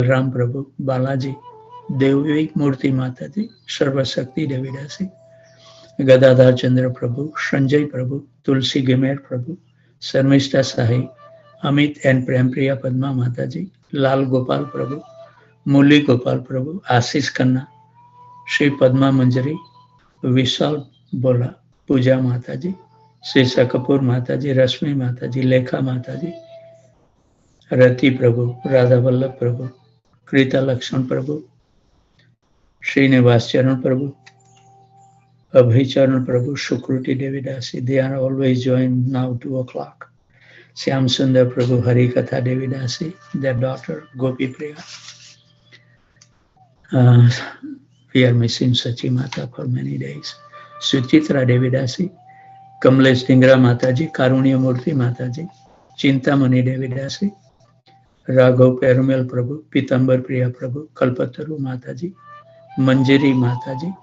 राम प्रभु, बालाजी, देवी मूर्ति माता जी, सर्वशक्ति देवीदासी, गदाधर चंद्र प्रभु, संजय प्रभु, तुलसी गिमेर प्रभु, शर्मिष्ठा साही, अमित एंड प्रेम प्रिया पद्मा माता जी, लाल गोपाल प्रभु, मुरली गोपाल प्रभु, आशीष खन्ना, श्री पद्मा मंजरी, विशाल बोला, पूजा माता जी, शीशा कपूर माता जी, रश्मि माता जी, लेखा माता जी, रति प्रभु, राधा वल्लभ प्रभु, कृता लक्ष्मण प्रभु, श्रीनिवास चरण प्रभु, अभय चरण प्रभु, सुकृति देवीदासी, they are always joined now 2 o'clock. Shyam Sundar Prabhu, Hari Katha Devidasi, their daughter Gopi Priya. We are missing Sachi Mata for many days. Suchitra Devidasi, Kamlesh Dingra Mataji, Karunya Murthy Mataji, Chintamani Devidasi, Raghav Perumal Prabhu, Pitambar Priya Prabhu, Kalpataru Mataji, Manjari Mataji,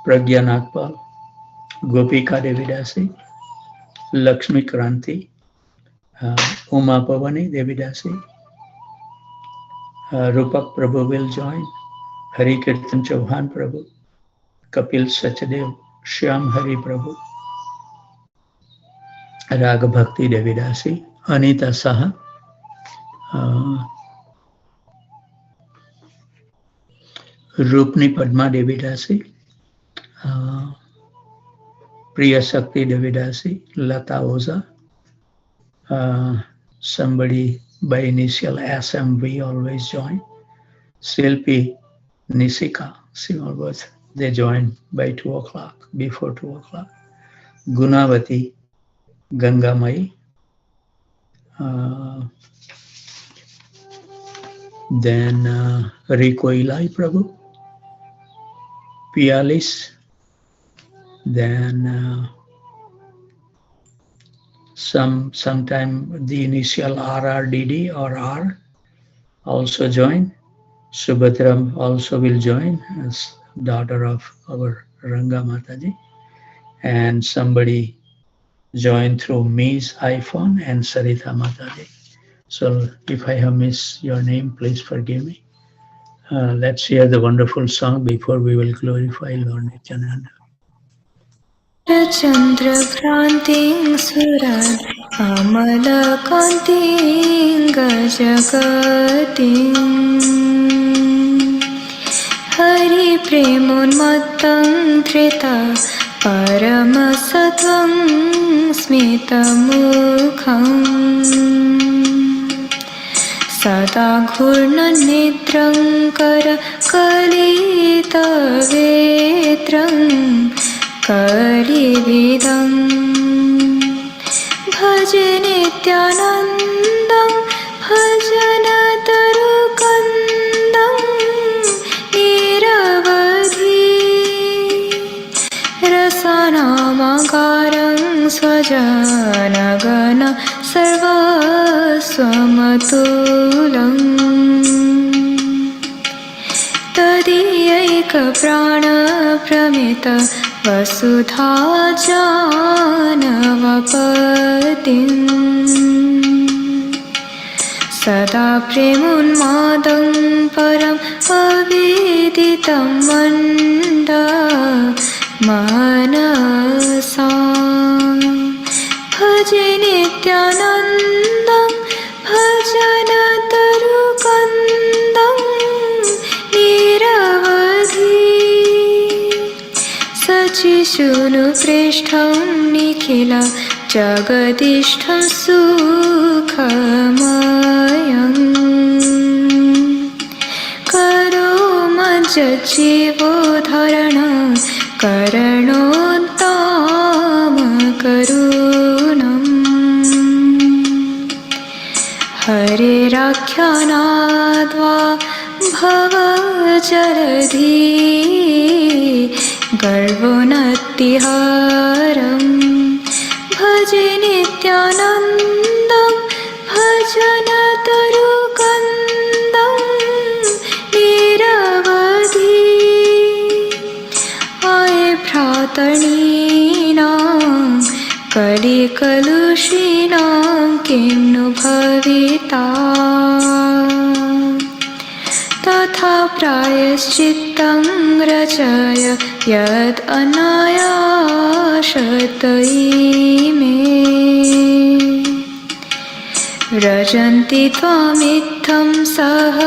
Pragya Nagpal, Gopika Devidasi, Lakshmi Kranti, Uma Pavani Devidasi, Rupak Prabhu will join, Hari Kirtan Chauhan Prabhu, Kapil Sachadev, Shyam Hari Prabhu, Raga Bhakti Devidasi, Anita Saha, Rupni Padma Devidasi, Priya Shakti Devidasi, Lata Oza, somebody by initial SM, always join, Silpi Nisika, Simulbus, they join by 2 o'clock, before 2 o'clock, Gunavati, Gangamai, then Rico Ilai Prabhu, Pialis, then sometime the initial RRDD or R also join. Subhadra also will join as daughter of our Ranga Mataji, and somebody join through Mi's iPhone and Sarita Mataji. So if I have missed your name, please forgive me. Let's hear the wonderful song before we will glorify Lord Nityananda. Chandrabhranting Surat Amalakanting Gajagating Hari Premunmatang Trita Paramasatvam Smitamukham Sada Ghurnanitram Kara Kalita Vetram Kalividam Bhaja Nityanandam Bhajanatarukandan Niravadhi Rasanamagaram Swajanagana Sarvaswamatulam Tadiyaika Prana Pramita Vasudha Janavapatim Sada Premunmadam Param Aviditam Manda Manasam Bhaja Nityanandam Bhajanatarukandan Niravadhi Sachishunu Prishtham Nikhila Jagadishtham Sukhamayam Karo Majjivo Dharana Karanotama Karunam Hare Rakyanadva Bhava Jaradhi Garvonatiharam Bhaja Nityanandam Bhajanatarukandan Niravadhi Aaye Bhrataneenam Kalikalushinam Kimnu Bhavita तथा प्रायश्चित्तं रचय यद् अनायासतयि मे व्रजन्ति त्वामित्थं सह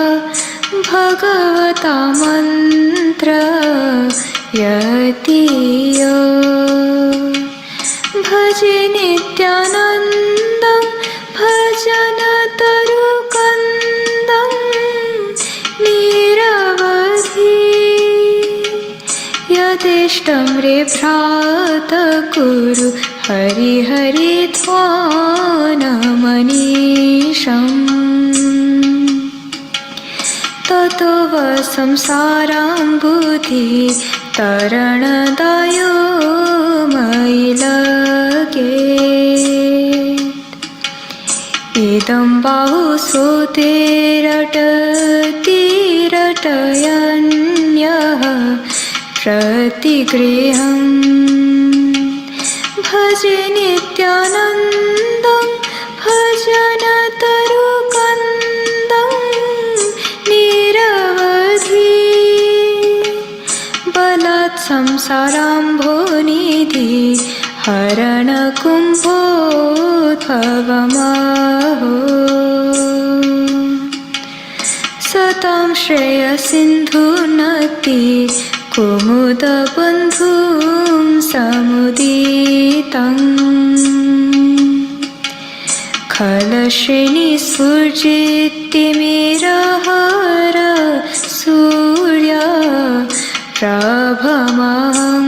भगवता मन्त्रयतीय भजे नित्यानन्दं भजनतरुकन्दं निरवधि यदिष्टं रे भ्रात कुरु हरि हरि ध्यानमनीशम् ततो संसारां बुद्धि तरणदायो मयि लगेत् इदं बाहुश्रुतेरटतिरटयन्यः प्रतिगृहम् भजे नित्यानन्दं भजनतरुकन्दं निरवधि बलात् संसाराम्भोनिधि हरणकुम्भोद्भवमहो सतां श्रेयसिन्धुनक्ति कुमुदबन्धुं समुदितं खलश्रेणिस्फुर्जित्तिमिरहर सूर्य प्रभमहं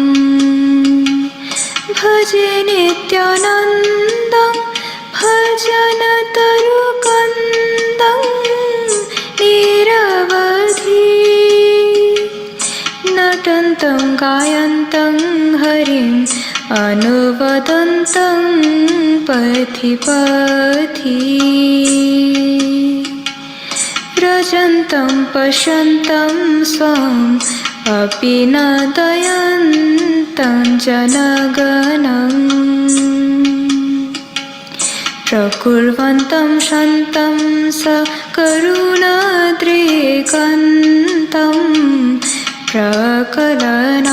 भजे नित्यानन्दं भजनतरुकन्दं निरवधि नटन्तं गायन्तं हरिं अनुवदन्तं पथि पथि व्रजन्तं पश्यन्तं स्वम् अपि न दयन्तं जनगणम् प्रकुर्वन्तं शन्तं स करुणाद्रेकन्तं प्रकलनात्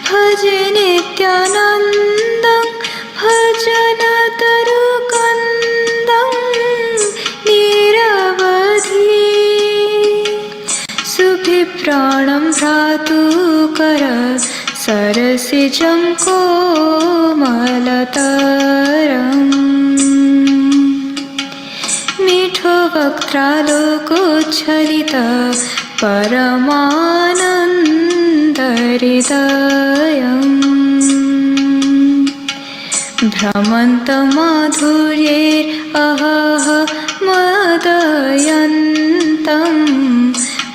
भजे नित्यानन्दं भजनतरुकन्दं निरवधि सुभिप्राणं भ्रातुकर सरसिजं कोमलतरम् मीठो वक्त्रालोकोच्छलित परमानन्दहृदयम् भ्रमन्तमाधुर्यैरहह मदयन्तं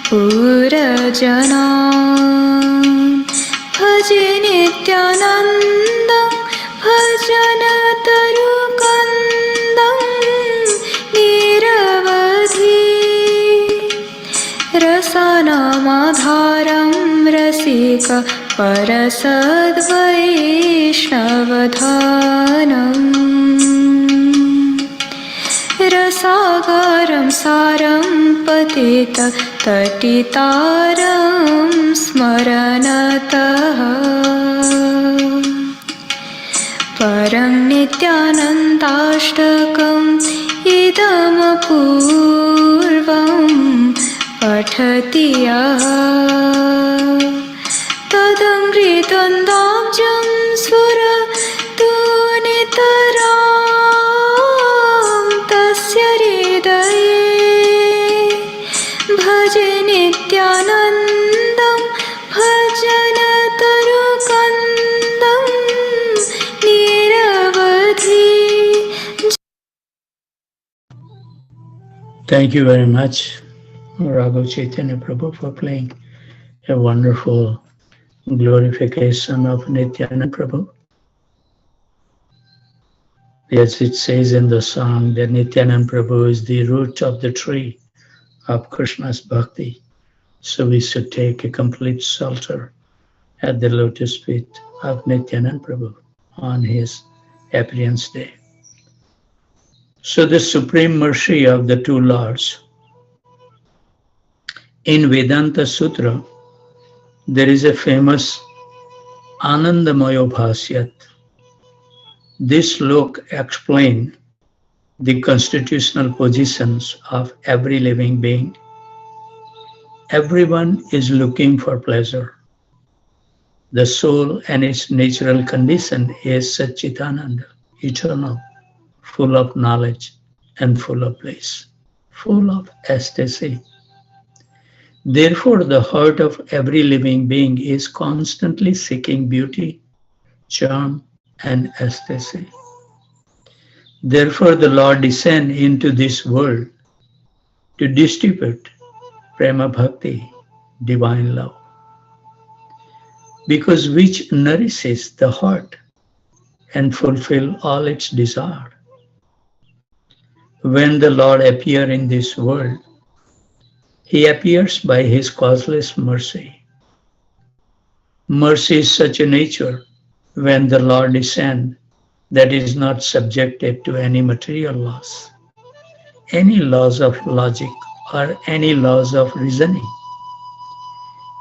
पुरजनान् भजे नित्यानन्दं भजनतरुकन्दं निरवधि रसानामाधारं रसिक परसद्वैष्णवधानम् रसागारं सारं पतित तटितारं स्मरनतः परं नित्यानन्दाष्टकम् इदमपूर्वं पठति यः तदङ्घ्रिद्वन्द्वाब्जं स्फुरतु नितरां तस्य हृदये भजे नित्यानन्दं भजनतरुकन्दं निरवधि. Thank you very much, Raghu Chaitanya Prabhu, for playing a wonderful glorification of Nityananda Prabhu. As it says in the song, that Nityananda Prabhu is the root of the tree of Krishna's bhakti. So we should take a complete shelter at the lotus feet of Nityananda Prabhu on his appearance day. So the supreme mercy of the two Lords In Vedanta Sutra, there is a famous Anandamayo Bhasyat. This slok explains the constitutional positions of every living being. Everyone is looking for pleasure. The soul and its natural condition is Satchitananda, eternal, full of knowledge and full of bliss, full of ecstasy. Therefore, the heart of every living being is constantly seeking beauty, charm, and ecstasy. Therefore, the Lord descended into this world to distribute prema bhakti, divine love, because which nourishes the heart and fulfill all its desire. When the Lord appears in this world, He appears by His causeless mercy. Mercy is such a nature when the Lord descends that is not subjected to any material laws, any laws of logic, or any laws of reasoning.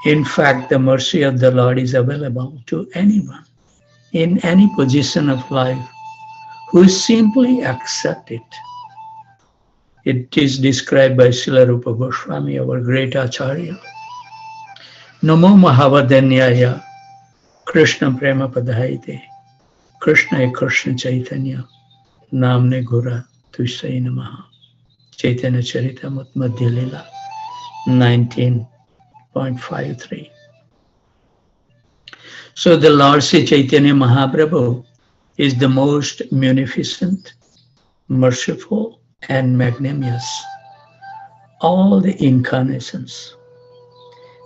In fact, the mercy of the Lord is available to anyone in any position of life who simply accept it. It is described by Srila Rupa Goswami, our great Acharya. Namo Mahavadanyaya Krishna Prema Padhaite Krishna Krishna Chaitanya Namne Gura Tusai Namaha. Chaitanya Charitamrita Madhya Lila 19.53. So the Lord Sri Chaitanya Mahaprabhu is the most munificent, merciful, and magnanimous, all the incarnations.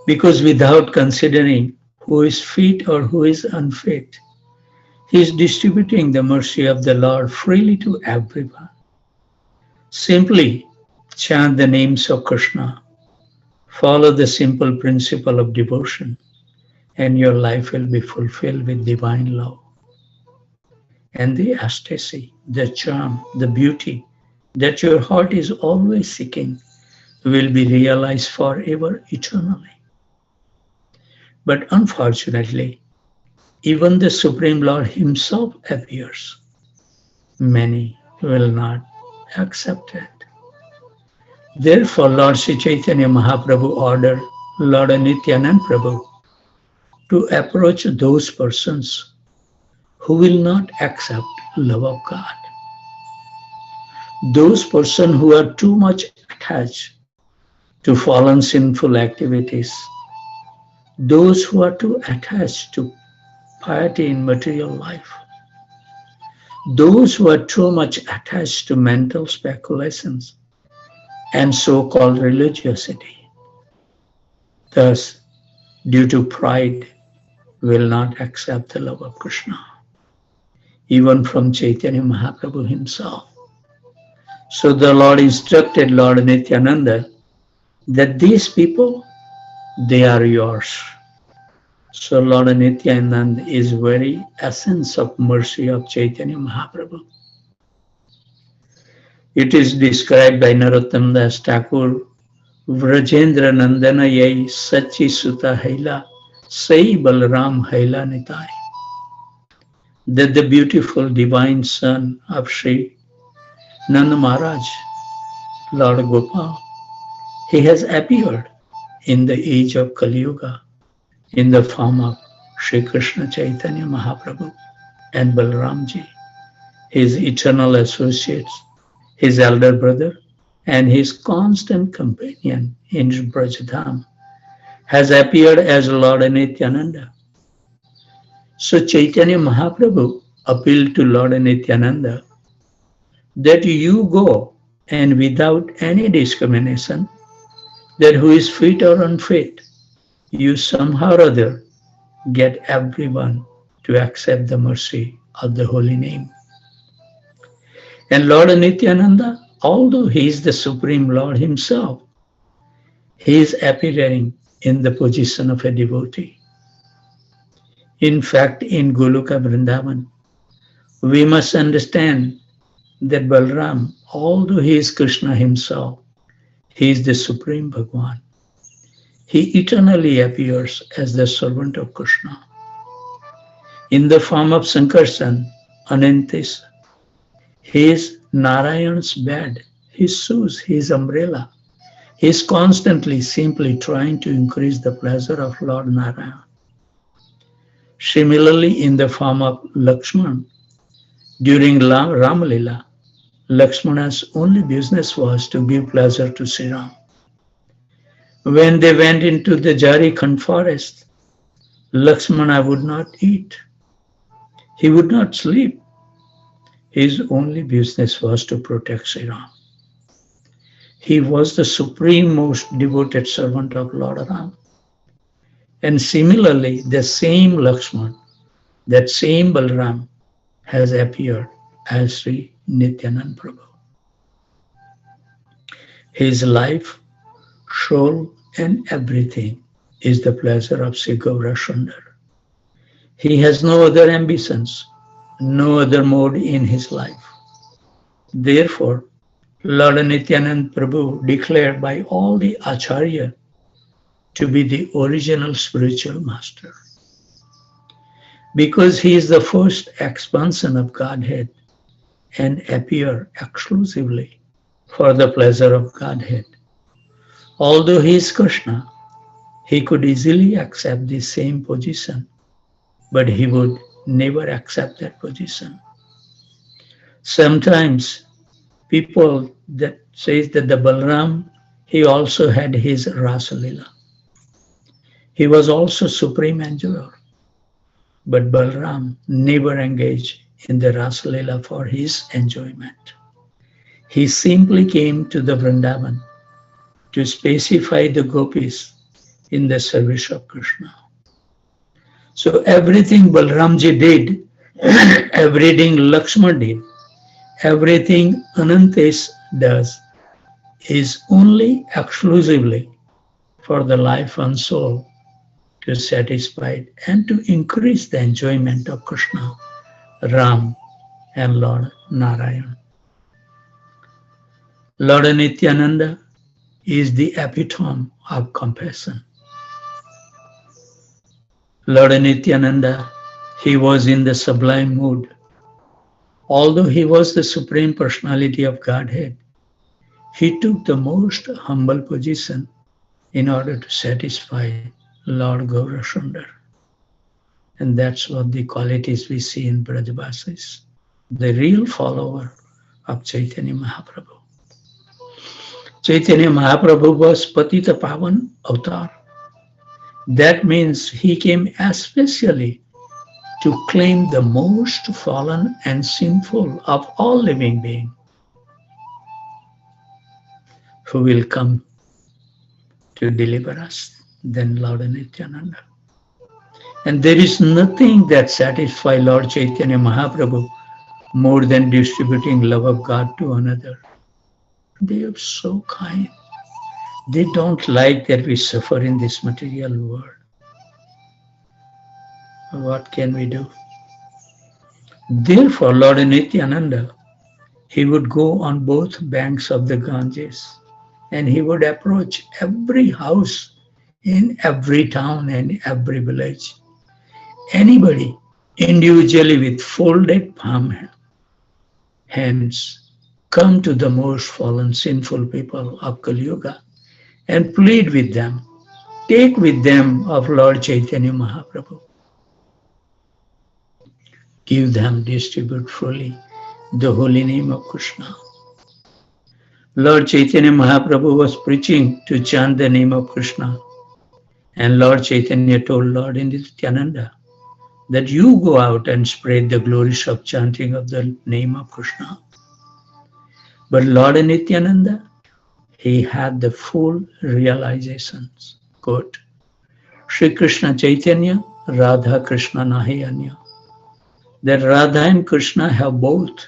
Because without considering who is fit or who is unfit, He is distributing the mercy of the Lord freely to everyone. Simply chant the names of Krishna, follow the simple principle of devotion, and your life will be fulfilled with divine love. And the ecstasy, the charm, the beauty that your heart is always seeking will be realized forever, eternally. But unfortunately, even the Supreme Lord Himself appears. Many will not accept it. Therefore, Lord Sri Chaitanya Mahaprabhu ordered Lord Nityananda Prabhu to approach those persons who will not accept love of God. Those persons who are too much attached to fallen sinful activities, those who are too attached to piety in material life, those who are too much attached to mental speculations and so-called religiosity, thus, due to pride, will not accept the love of Krishna, even from Chaitanya Mahaprabhu himself. So the Lord instructed Lord Nityananda that these people, they are yours. So Lord Nityananda is very essence of mercy of Chaitanya Mahaprabhu. It is described by Narottam Das Thakur, Vrajendra Nandana Yai Sachi Sutta Haila Sai Balram Haila Nitai, that the beautiful divine son of Sri Nanda Maharaj, Lord Gopal, he has appeared in the age of Kali Yuga in the form of Sri Krishna Chaitanya Mahaprabhu and Balramji, his eternal associates, his elder brother, and his constant companion in Brajadham, has appeared as Lord Nityananda. So Chaitanya Mahaprabhu appealed to Lord Nityananda that you go and without any discrimination, that who is fit or unfit, you somehow or other get everyone to accept the mercy of the holy name. And Lord Nityananda, although he is the Supreme Lord himself, he is appearing in the position of a devotee. In fact, in Goloka Vrindavan, we must understand that Balram, although he is Krishna himself, he is the Supreme Bhagwan. He eternally appears as the servant of Krishna. In the form of Sankarsan, Anantis, he is Narayan's bed, his shoes, his umbrella. He is constantly simply trying to increase the pleasure of Lord Narayan. Similarly, in the form of Lakshman, during Ramalila, Lakshmana's only business was to give pleasure to Sri Ram. When they went into the Jarikhand forest, Lakshmana would not eat. He would not sleep. His only business was to protect Sri Ram. He was the supreme most devoted servant of Lord Ram. And similarly, the same Lakshman, that same Balram, has appeared as Sri Nityanand Prabhu. His life, soul, and everything is the pleasure of Sri Gaura Sundar. He has no other ambitions, no other mode in his life. Therefore, Lord Nityanand Prabhu declared by all the Acharya to be the original spiritual master. Because he is the first expansion of Godhead and appear exclusively for the pleasure of Godhead. Although he is Krishna, he could easily accept the same position, but he would never accept that position. Sometimes people that says that the Balram, he also had his Rasalila. He was also supreme enjoyer. But Balram never engaged in the Rasalila for his enjoyment. He simply came to the Vrindavan to specify the gopis in the service of Krishna. So everything Balramji did, everything Lakshman did, everything Anantesh does is only exclusively for the life and soul to satisfy and to increase the enjoyment of Krishna, Ram, and Lord Narayan. Lord Nityananda is the epitome of compassion. Lord Nityananda, he was in the sublime mood. Although he was the Supreme Personality of Godhead, he took the most humble position in order to satisfy Lord Gaura Sundar. And that's what the qualities we see in Brajavasis, the real follower of Chaitanya Mahaprabhu. Chaitanya Mahaprabhu was Patita Pavan Avatar. That means he came especially to claim the most fallen and sinful of all living beings who will come to deliver us, than Lord Nityananda. And there is nothing that satisfies Lord Chaitanya Mahaprabhu more than distributing love of God to another. They are so kind. They don't like that we suffer in this material world. What can we do? Therefore, Lord Nityananda, he would go on both banks of the Ganges and he would approach every house in every town and every village. Anybody individually with folded palm hands come to the most fallen sinful people of Kali Yuga and plead with them, take with them of Lord Chaitanya Mahaprabhu. Give them, distribute freely the holy name of Krishna. Lord Chaitanya Mahaprabhu was preaching to chant the name of Krishna. And Lord Chaitanya told Lord Nityananda that you go out and spread the glories of chanting of the name of Krishna. But Lord Nityananda, he had the full realizations. Quote, Shri Krishna Chaitanya, Radha Krishna Nahi Anya. That Radha and Krishna have both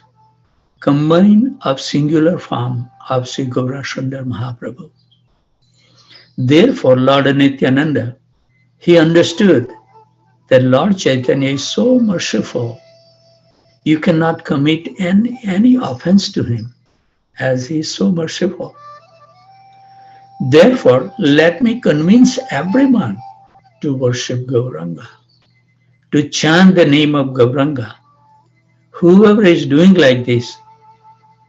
combined of singular form of Sri Gaura Sundar Mahaprabhu. Therefore, Lord Nityananda, he understood that Lord Chaitanya is so merciful, you cannot commit any offense to him, as he is so merciful. Therefore, let me convince everyone to worship Gauranga, to chant the name of Gauranga. Whoever is doing like this,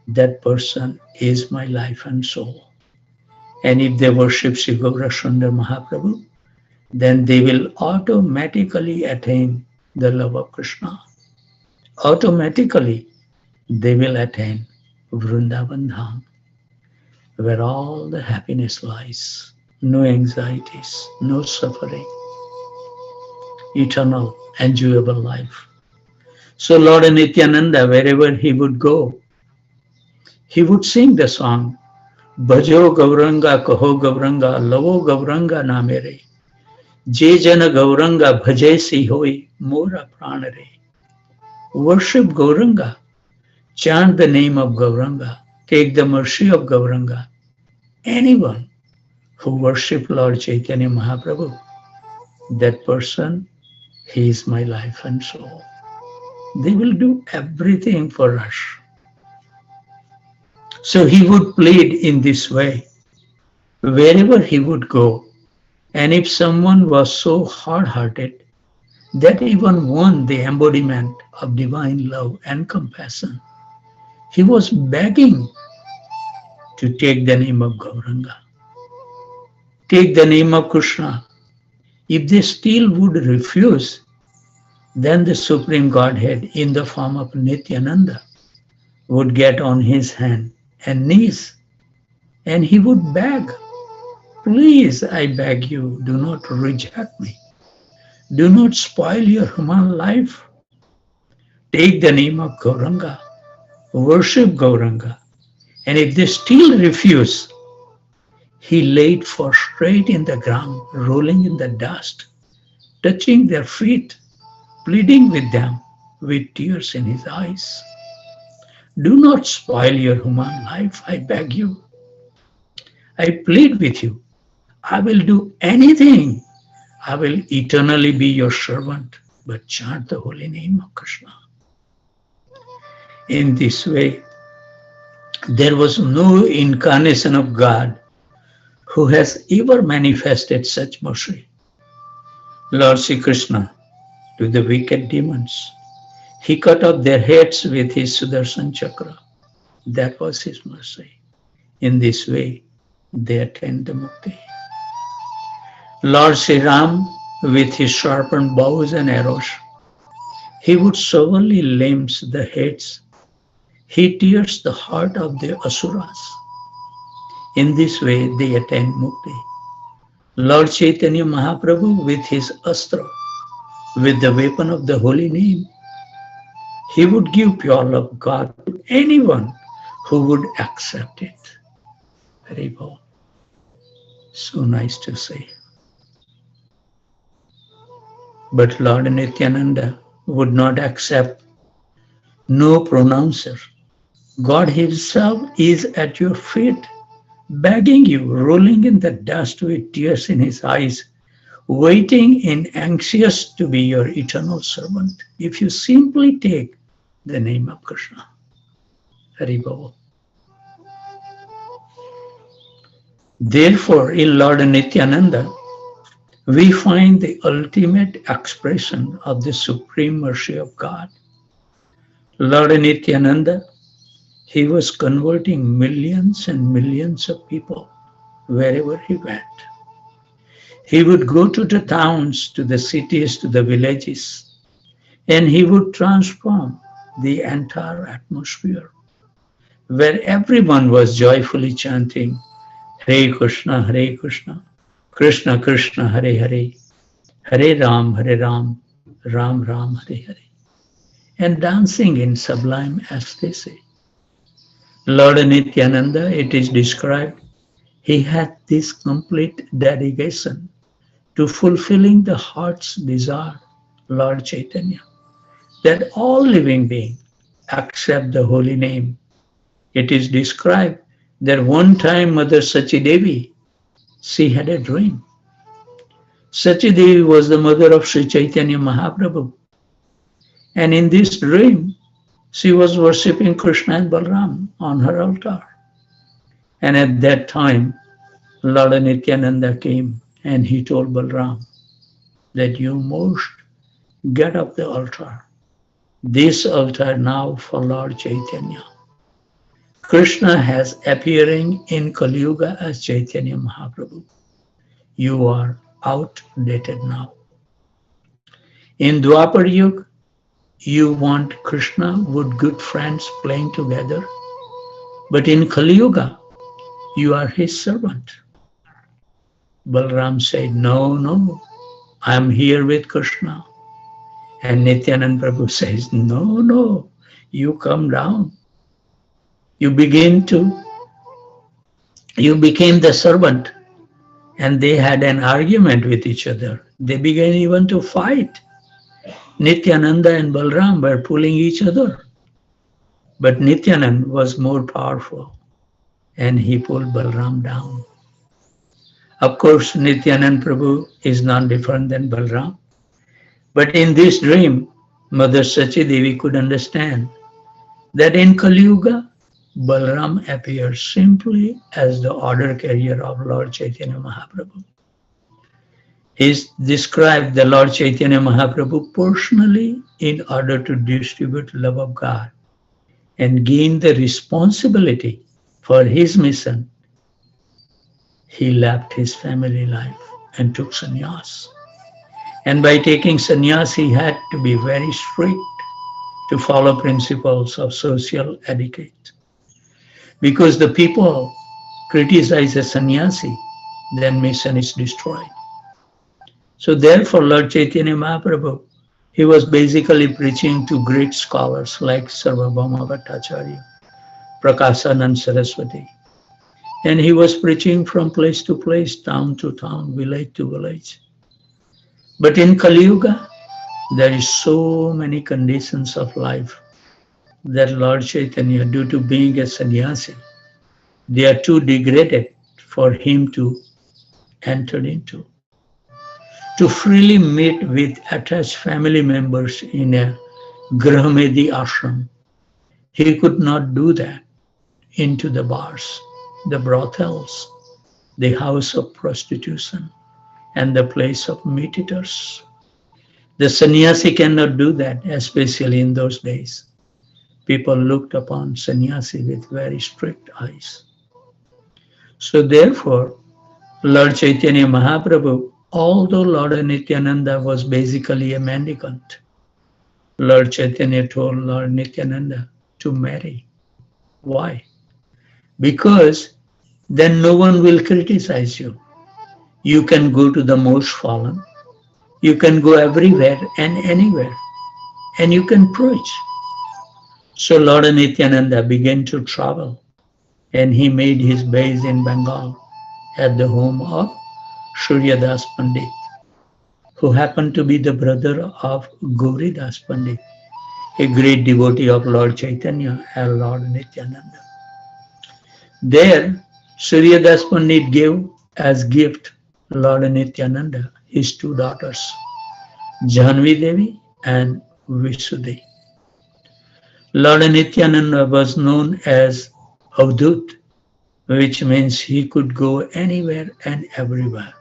that person is my life and soul. And if they worship Sri Gaurasundar Mahaprabhu, then they will automatically attain the love of Krishna. Automatically, they will attain Vrindavan Dham, where all the happiness lies, no anxieties, no suffering, eternal, enjoyable life. So Lord Nityananda, wherever he would go, he would sing the song, Bhajo Gauranga Kaho Gauranga, Lavo Gauranga Namere, Je Jana Gauranga Bhaje Si Hoi, Mora Pranare. Worship Gauranga, chant the name of Gauranga, take the mercy of Gauranga. Anyone who worship Lord Chaitanya Mahaprabhu, that person, he is my life and soul. They will do everything for us. So he would plead in this way, wherever he would go. And if someone was so hard-hearted that even won the embodiment of divine love and compassion, he was begging to take the name of Gauranga, take the name of Krishna. If they still would refuse, then the Supreme Godhead in the form of Nityananda would get on his hand and knees and he would beg, please, I beg you, do not reject me. Do not spoil your human life. Take the name of Gauranga, worship Gauranga. And if they still refuse, he laid prostrate in the ground, rolling in the dust, touching their feet, pleading with them with tears in his eyes. Do not spoil your human life, I beg you. I plead with you. I will do anything. I will eternally be your servant, but chant the holy name of Krishna. In this way, there was no incarnation of God who has ever manifested such mercy. Lord Sri Krishna, to the wicked demons, he cut off their heads with his Sudarshan Chakra. That was his mercy. In this way, they attained the mukti. Lord Sri Ram, with his sharpened bows and arrows, he would severely limbs the heads. He tears the heart of the asuras. In this way, they attain mukti. Lord Chaitanya Mahaprabhu, with his astra, with the weapon of the holy name, he would give pure love of God to anyone who would accept it. Very well. So nice to say. But Lord Nityananda would not accept no pronouncer. God himself is at your feet, begging you, rolling in the dust with tears in his eyes, waiting and anxious to be your eternal servant, if you simply take the name of Krishna. Haribol. Therefore, in Lord Nityananda, we find the ultimate expression of the supreme mercy of God. Lord Nityananda, he was converting millions and millions of people wherever he went. He would go to the towns, to the cities, to the villages, and he would transform the entire atmosphere, where everyone was joyfully chanting, Hare Krishna, Krishna Krishna, Hare Hare, Hare Ram, Ram Ram, Hare Hare, and dancing in sublime ecstasy. Lord Nityananda, it is described, he had this complete dedication to fulfilling the heart's desire, Lord Chaitanya, that all living beings accept the holy name. It is described that one time Mother Sachidevi, she had a dream. Sachidevi was the mother of Sri Chaitanya Mahaprabhu. And in this dream, she was worshipping Krishna and Balram on her altar. And at that time, Lord Nityananda came and he told Balram that you must get up the altar. This altar now for Lord Chaitanya. Krishna has appearing in Kali Yuga as Chaitanya Mahaprabhu. You are outdated now. In Dwapar Yuga, you want Krishna with good friends playing together. But in Kali Yuga, you are his servant. Balram said, no, no, I am here with Krishna. And Nityanand Prabhu says, no, no, you come down. You begin to, you became the servant. And they had an argument with each other. They began even to fight. Nityananda and Balram were pulling each other. But Nityanand was more powerful and he pulled Balram down. Of course, Nityanand Prabhu is not different than Balram. But in this dream, Mother Sachi Devi could understand that in Kali Yuga, Balram appears simply as the order carrier of Lord Chaitanya Mahaprabhu. He described the Lord Chaitanya Mahaprabhu personally in order to distribute love of God and gain the responsibility for his mission. He left his family life and took sannyas. And by taking sannyas, he had to be very strict to follow principles of social etiquette. Because the people criticize a sannyasi, then mission is destroyed. So therefore, Lord Chaitanya Mahaprabhu, he was basically preaching to great scholars like Sarvabhauma Bhattacharya, Prakashanand Saraswati. And he was preaching from place to place, town to town, village to village. But in Kali Yuga, there is so many conditions of life that Lord Chaitanya, due to being a sannyasi, they are too degraded for him to enter into. To freely meet with attached family members in a Grahamedi ashram, he could not do that into the bars, the brothels, the house of prostitution, and the place of meat eaters. The sannyasi cannot do that, especially in those days. People looked upon sannyasi with very strict eyes. So therefore, Lord Chaitanya Mahaprabhu, although Lord Nityananda was basically a mendicant, Lord Chaitanya told Lord Nityananda to marry. Why? Because then no one will criticize you. You can go to the most fallen. You can go everywhere and anywhere. And you can preach. So Lord Nityananda began to travel. And he made his base in Bengal at the home of Suryadas Pandit, who happened to be the brother of Gauridas Pandit, a great devotee of Lord Chaitanya and Lord Nityananda. There, Suryadas Pandit gave as gift Lord Nityananda his two daughters, Janvi Devi and Visudevi. Lord Nityananda was known as Avdut, which means he could go anywhere and everywhere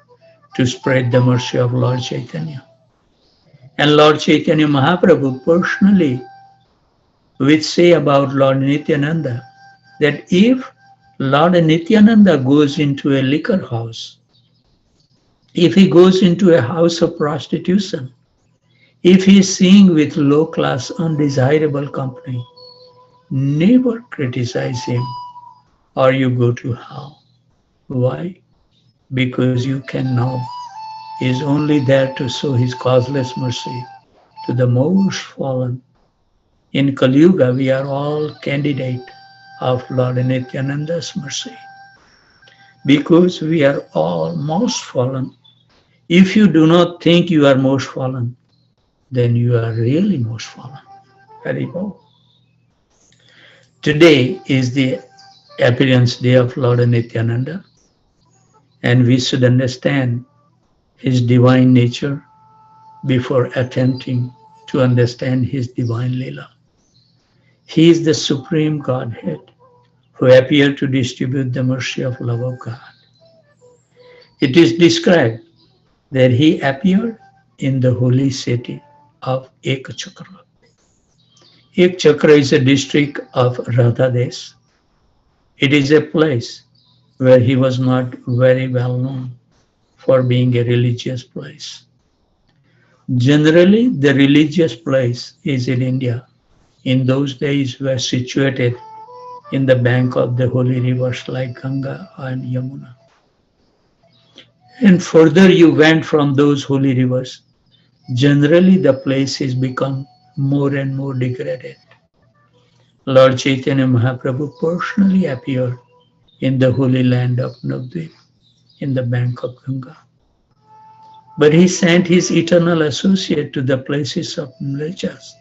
to spread the mercy of Lord Chaitanya. And Lord Chaitanya Mahaprabhu personally would say about Lord Nityananda that if Lord Nityananda goes into a liquor house, if he goes into a house of prostitution, if he is seen with low-class, undesirable company, never criticize him or you go to hell. Why? Because you can know he is only there to show his causeless mercy to the most fallen. In Kali Yuga, we are all candidate of Lord Nityananda's mercy because we are all most fallen. If you do not think you are most fallen, then you are really most fallen. Very well. Today is the appearance day of Lord Nityananda, and we should understand his divine nature before attempting to understand his divine Leela. He is the supreme Godhead who appeared to distribute the mercy of love of God. It is described that he appeared in the holy city of Ekachakra. Ekchakra is a district of Radhadesh. It is a place where he was not very well known for being a religious place. Generally, the religious place is in India. In those days were situated in the bank of the holy rivers like Ganga and Yamuna. And further you went from those holy rivers, generally the place is become more and more degraded. Lord Chaitanya Mahaprabhu personally appeared in the holy land of Navadvip, in the bank of Ganga. But he sent his eternal associate to the places of mlechas,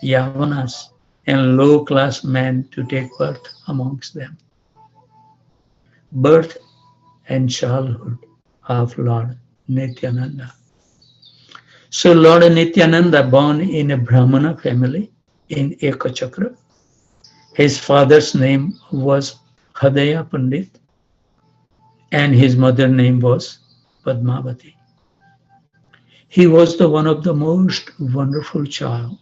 yavanas, and low-class men to take birth amongst them. Birth and childhood of Lord Nityananda. So Lord Nityananda born in a Brahmana family in Ekachakra. His father's name was Hadaya Pandit and his mother's name was Padmavati. He was the one of the most wonderful child,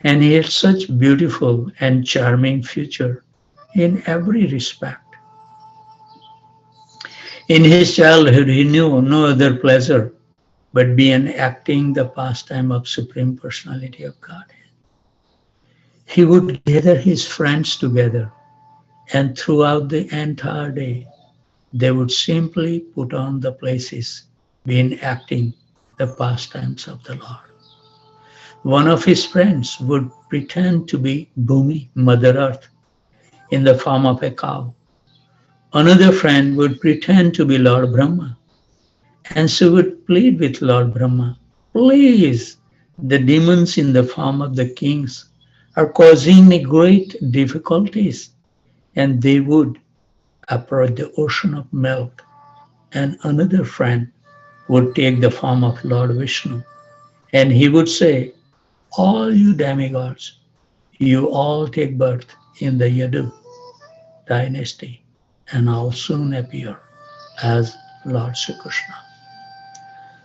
and he had such beautiful and charming future in every respect. In his childhood, he knew no other pleasure but be an acting the pastime of Supreme Personality of Godhead. He would gather his friends together, and throughout the entire day, they would simply put on the places, be acting the pastimes of the Lord. One of his friends would pretend to be Bhumi, Mother Earth, in the form of a cow. Another friend would pretend to be Lord Brahma, and so would plead with Lord Brahma, please, the demons in the form of the kings are causing me great difficulties, and they would approach the ocean of milk. And another friend would take the form of Lord Vishnu, and he would say, all you demigods, you all take birth in the Yadu dynasty, and I'll soon appear as Lord Sri Krishna.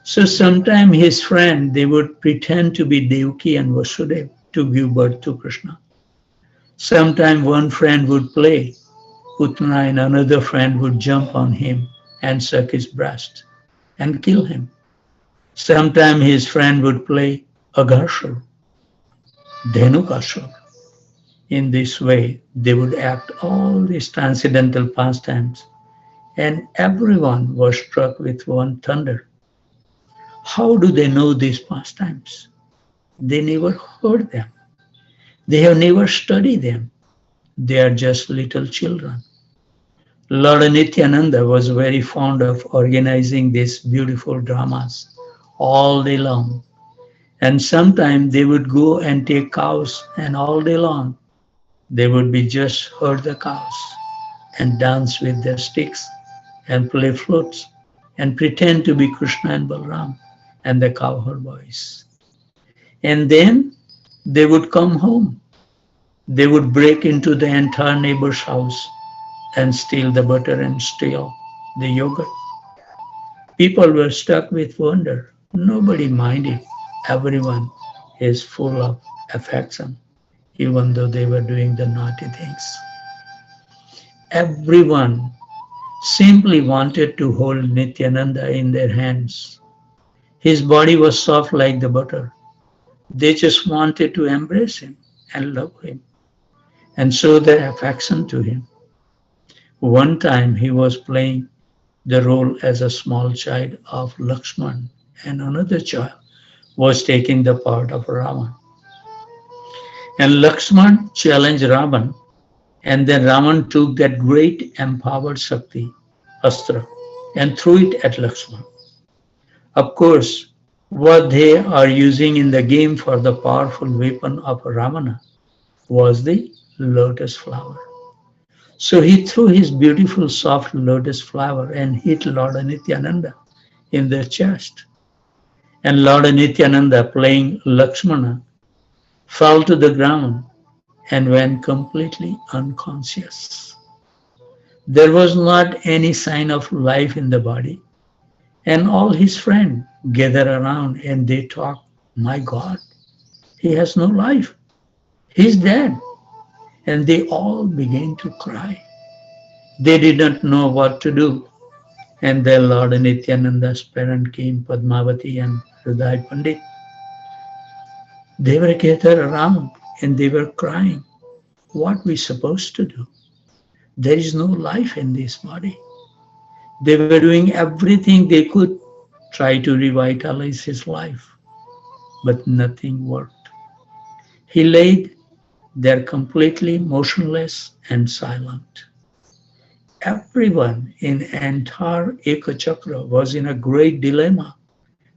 So sometime his friend, they would pretend to be Devaki and Vasudeva to give birth to Krishna. Sometime one friend would play Putana and another friend would jump on him and suck his breast and kill him. Sometime his friend would play Aghasur, Dhenukasur. In this way, they would act all these transcendental pastimes, and everyone was struck with one thunder. How do they know these pastimes? They never heard them. They have never studied them. They are just little children. Lord Nityananda was very fond of organizing these beautiful dramas all day long. And sometimes they would go and take cows, and all day long they would be just herd the cows and dance with their sticks and play flutes and pretend to be Krishna and Balram and the cowherd boys. And then they would come home. They would break into the entire neighbor's house and steal the butter and steal the yogurt. People were struck with wonder. Nobody minded. Everyone is full of affection, even though they were doing the naughty things. Everyone simply wanted to hold Nityananda in their hands. His body was soft like the butter. They just wanted to embrace him and love him and show their affection to him. One time he was playing the role as a small child of Lakshman, and another child was taking the part of Ravan. And Lakshman challenged Ravan, and then Ravan took that great empowered Shakti, Astra, and threw it at Lakshman. Of course, what they are using in the game for the powerful weapon of Ravana was the lotus flower. So he threw his beautiful soft lotus flower and hit Lord Nityananda in the chest. And Lord Nityananda, playing Lakshmana, fell to the ground and went completely unconscious. There was not any sign of life in the body, And all his friends gather around and they talk, my God, he has no life. He's dead. And they all began to cry. They did not know what to do. And then Lord Nityananda's parent came, Padmavati and Hriday Pandit. They were gathered around and they were crying. What we supposed to do? There is no life in this body. They were doing everything they could try to revitalize his life, but nothing worked. He lay there completely motionless and silent. Everyone in entire Ekachakra was in a great dilemma.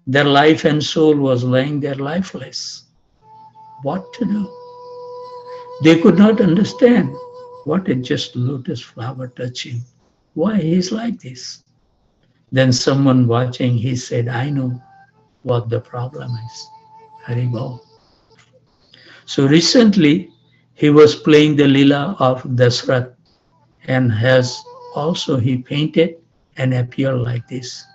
Their life and soul was lying there lifeless. What to do? They could not understand what a just lotus flower touching. Why he is like this? Then someone watching, he said, I know what the problem is. Haribol. So recently, he was playing the lila of Dasrath and has also he painted and appeared like this.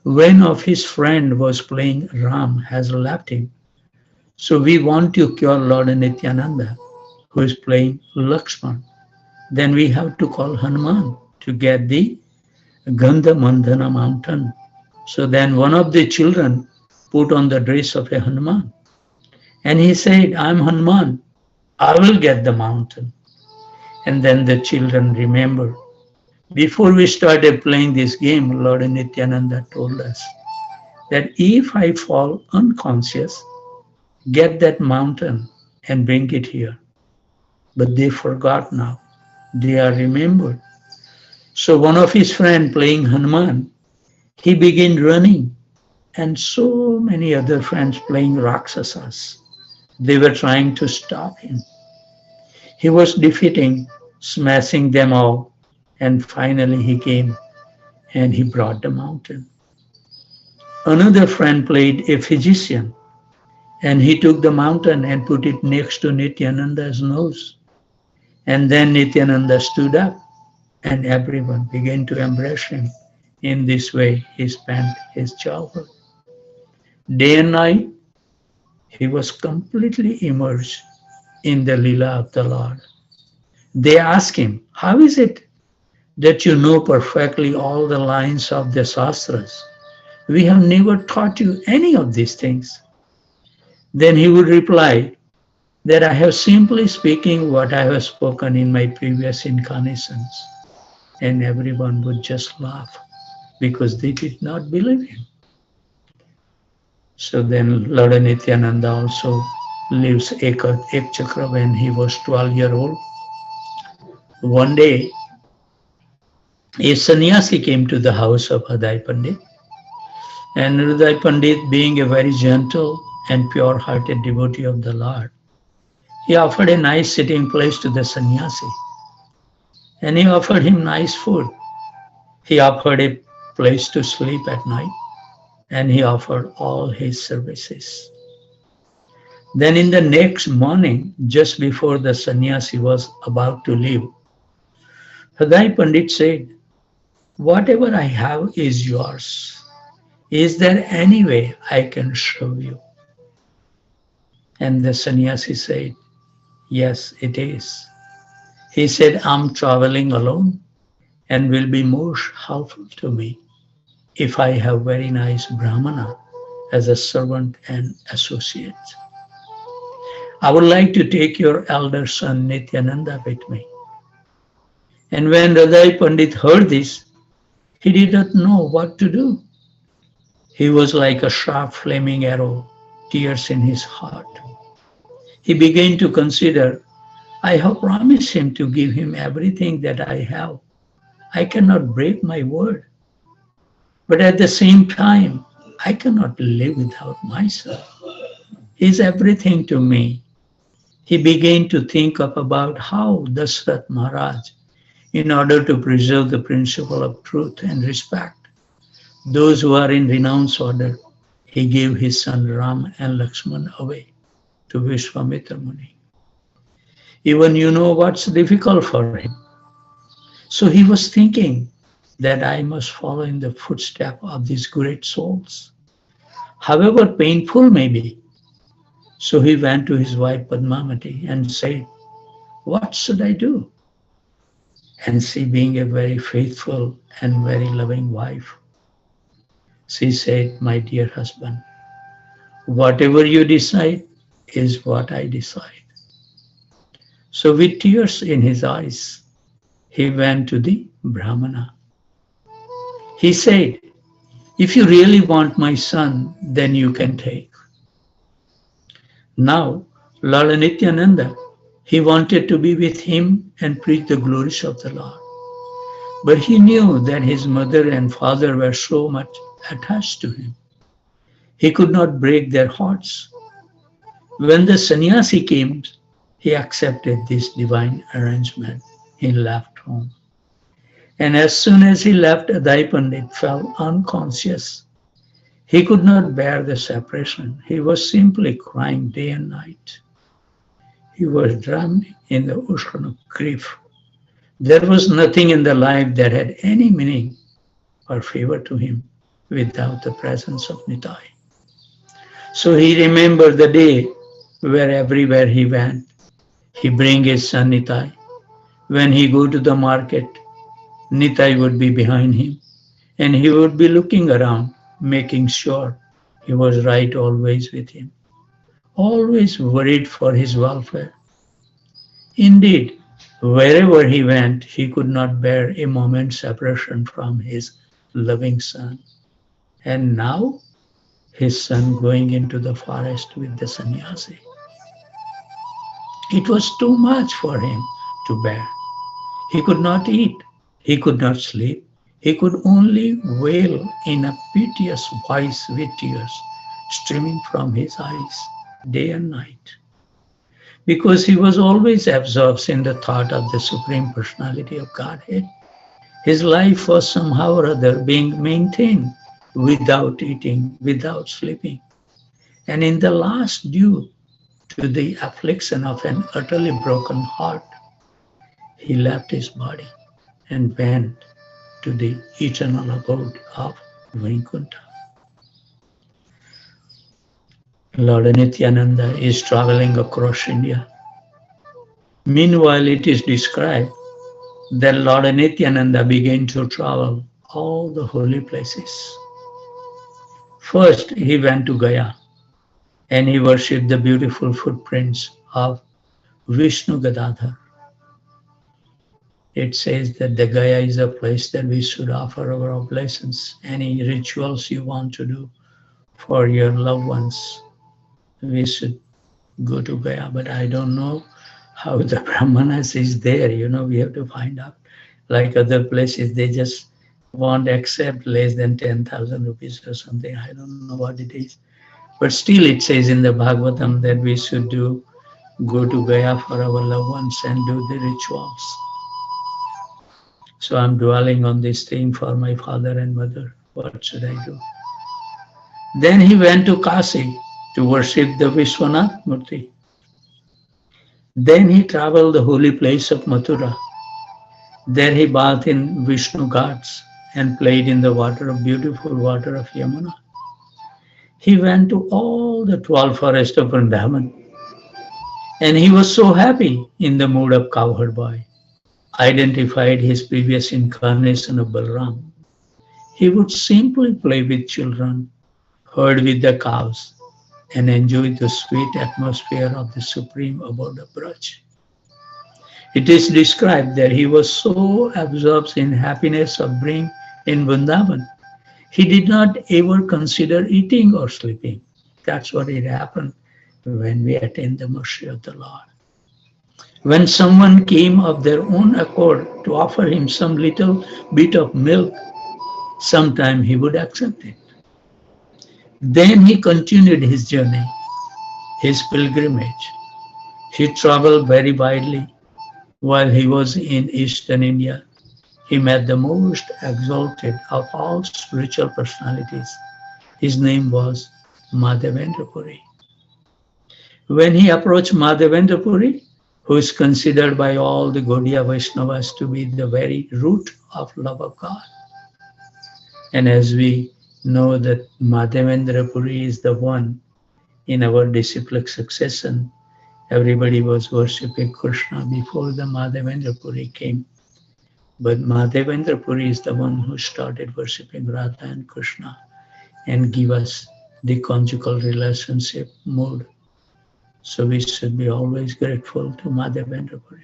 When of his friend was playing Ram has left him. So we want to cure Lord Nityananda, who is playing Lakshman. Then we have to call Hanuman to get the Gandha Mandhana mountain. So then one of the children put on the dress of a Hanuman. And he said, I'm Hanuman. I will get the mountain. And then the children remembered. Before we started playing this game, Lord Nityananda told us that if I fall unconscious, get that mountain and bring it here. But they forgot now. They are remembered. So one of his friends playing Hanuman, he began running, and so many other friends playing Rakshasas. They were trying to stop him. He was defeating, smashing them all, and finally he came and he brought the mountain. Another friend played a physician, and he took the mountain and put it next to Nityananda's nose. And then Nityananda stood up and everyone began to embrace him. In this way, he spent his childhood. Day and night, he was completely immersed in the Leela of the Lord. They asked him, how is it that you know perfectly all the lines of the Shastras? We have never taught you any of these things. Then he would reply that I have simply speaking what I have spoken in my previous incarnations. And everyone would just laugh because they did not believe him. So then Lord Nityananda also lives Ek Chakra when he was 12 years old. One day, a sannyasi came to the house of Hriday Pandit. And Hriday Pandit, being a very gentle and pure-hearted devotee of the Lord, he offered a nice sitting place to the sannyasi. And he offered him nice food. He offered a place to sleep at night. And he offered all his services. Then in the next morning, just before the sannyasi was about to leave, Hriday Pandit said, whatever I have is yours. Is there any way I can show you? And the sannyasi said, yes, it is. He said, I'm traveling alone and will be most helpful to me if I have very nice Brahmana as a servant and associate. I would like to take your elder son Nityananda with me. And when Hriday Pandit heard this, he did not know what to do. He was like a sharp flaming arrow, tears in his heart. He began to consider, I have promised him to give him everything that I have. I cannot break my word. But at the same time, I cannot live without myself. He is everything to me. He began to think of about how Dasrath Maharaj, in order to preserve the principle of truth and respect, those who are in renounce order, he gave his son Ram and Lakshman away to Vishwamitra Muni. Even you know what's difficult for him. So he was thinking that I must follow in the footsteps of these great souls, however painful may be. So he went to his wife Padmavati and said, "What should I do?" And she, being a very faithful and very loving wife, she said, "My dear husband, whatever you decide is what I decide." So with tears in his eyes, he went to the Brahmana. He said, "If you really want my son, then you can take." Now, Lord Nityananda, he wanted to be with him and preach the glories of the Lord. But he knew that his mother and father were so much attached to him. He could not break their hearts. When the sannyasi came, he accepted this divine arrangement. He left home. And as soon as he left, Adai Pandit fell unconscious. He could not bear the separation. He was simply crying day and night. He was drowned in the ocean of grief. There was nothing in the life that had any meaning or favor to him without the presence of Nitai. So he remembered the day where everywhere he went, he bring his son Nitai. When he go to the market, Nitai would be behind him and he would be looking around, making sure he was right always with him, always worried for his welfare. Indeed, wherever he went, he could not bear a moment's separation from his loving son. And now, his son going into the forest with the sannyasi. It was too much for him to bear. He could not eat, he could not sleep, he could only wail in a piteous voice with tears streaming from his eyes day and night. Because he was always absorbed in the thought of the Supreme Personality of Godhead. His life was somehow or other being maintained without eating, without sleeping. And in the last, due to the affliction of an utterly broken heart, he left his body and went to the eternal abode of Vaikuntha. Lord Nityananda is traveling across India. Meanwhile, it is described that Lord Nityananda began to travel all the holy places. First, he went to Gaya and he worshipped the beautiful footprints of Vishnu Gadadhar. It says that the Gaya is a place that we should offer our oblations, any rituals you want to do for your loved ones. We should go to Gaya, but I don't know how the Brahmanas is there. We have to find out. Like other places, they just won't accept less than 10,000 rupees or something. I don't know what it is. But still it says in the Bhagavatam that we should go to Gaya for our loved ones and do the rituals. So I'm dwelling on this thing for my father and mother. What should I do? Then he went to Kasi to worship the Vishwanath Murti. Then he traveled the holy place of Mathura. There he bathed in Vishnu Ghats and played in the beautiful water of Yamuna. He went to all the 12 forests of Vrindavan. And he was so happy in the mood of cowherd boy. Identified his previous incarnation of Balram. He would simply play with children, herd with the cows, and enjoy the sweet atmosphere of the supreme abode of Braj. It is described that he was so absorbed in happiness of being in Vrindavan, he did not ever consider eating or sleeping. That's what it happened when we attain the mercy of the Lord. When someone came of their own accord to offer him some little bit of milk, sometime he would accept it. Then he continued his journey, his pilgrimage. He traveled very widely. While he was in Eastern India, he met the most exalted of all spiritual personalities. His name was Madhavendra Puri. When he approached Madhavendra Puri, who is considered by all the Gaudiya Vaishnavas to be the very root of love of God, And as we know that Madhavendra Puri is the one in our disciplic succession, everybody was worshipping Krishna before the Madhavendra Puri came. But Madhavendra Puri is the one who started worshipping Radha and Krishna and give us the conjugal relationship mode. So we should be always grateful to Madhavendra Puri.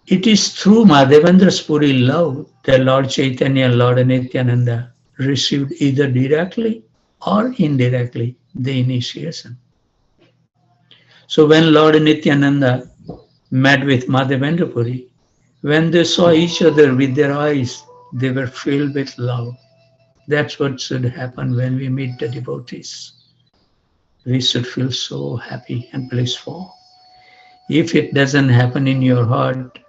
It is through Madhavendra's Puri love that Lord Chaitanya and Lord Nityananda received either directly or indirectly the initiation. So when Lord Nityananda met with Madhavendra Puri, when they saw each other with their eyes, they were filled with love. That's what should happen when we meet the devotees. We should feel so happy and blissful. If it doesn't happen in your heart,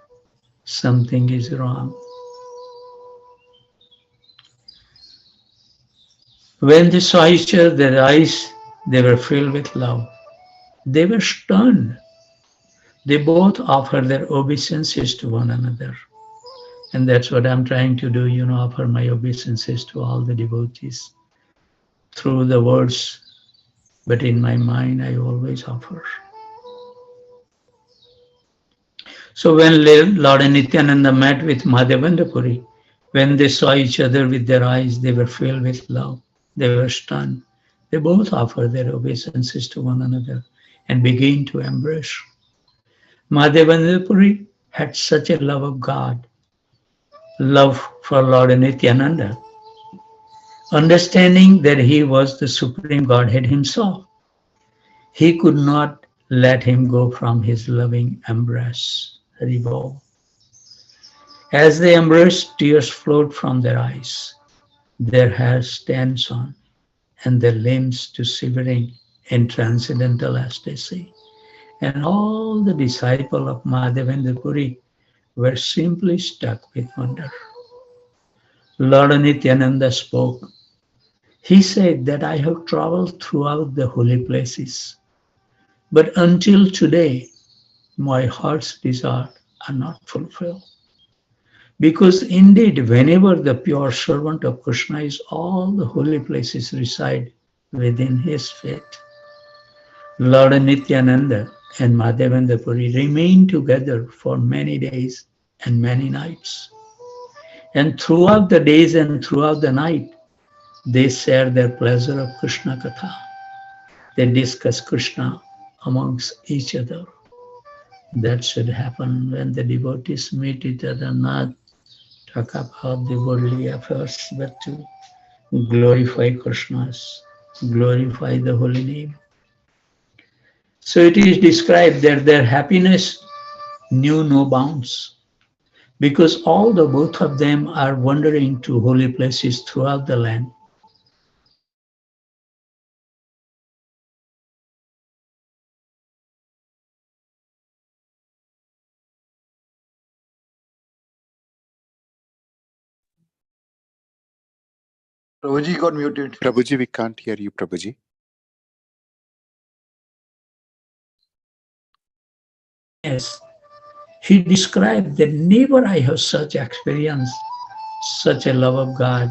something is wrong. When they saw each other, their eyes, they were filled with love. They were stunned. They both offered their obeisances to one another. And that's what I'm trying to do, offer my obeisances to all the devotees through the words, but in my mind I always offer. So when Lord Nityananda met with Madhavendra Puri, when they saw each other with their eyes, they were filled with love. They were stunned. They both offered their obeisances to one another and began to embrace. Madhavendra Puri had such a love of God, love for Lord Nityananda, understanding that he was the Supreme Godhead himself. He could not let him go from his loving embrace. Haribol. As they embraced, tears flowed from their eyes. Their hair stands on, and their limbs to shivering in transcendental ecstasy. And all the disciples of Madhavendra Puri were simply stuck with wonder. Lord Nityananda spoke. He said that I have traveled throughout the holy places, but until today, my heart's desires are not fulfilled. Because indeed, whenever the pure servant of Krishna is, all the holy places reside within his feet. Lord Nityananda and Madhavendra Puri remained together for many days and many nights. And throughout the days and throughout the night, they share their pleasure of Krishna Katha. They discuss Krishna amongst each other. That should happen when the devotees meet each other, not talk about the worldly affairs, but to glorify Krishna's, glorify the holy name. So it is described that their happiness knew no bounds, because all the both of them are wandering to holy places throughout the land. Prabhuji got muted. Prabhuji, we can't hear you, Prabhuji. Yes, he described that never I have such experience, such a love of God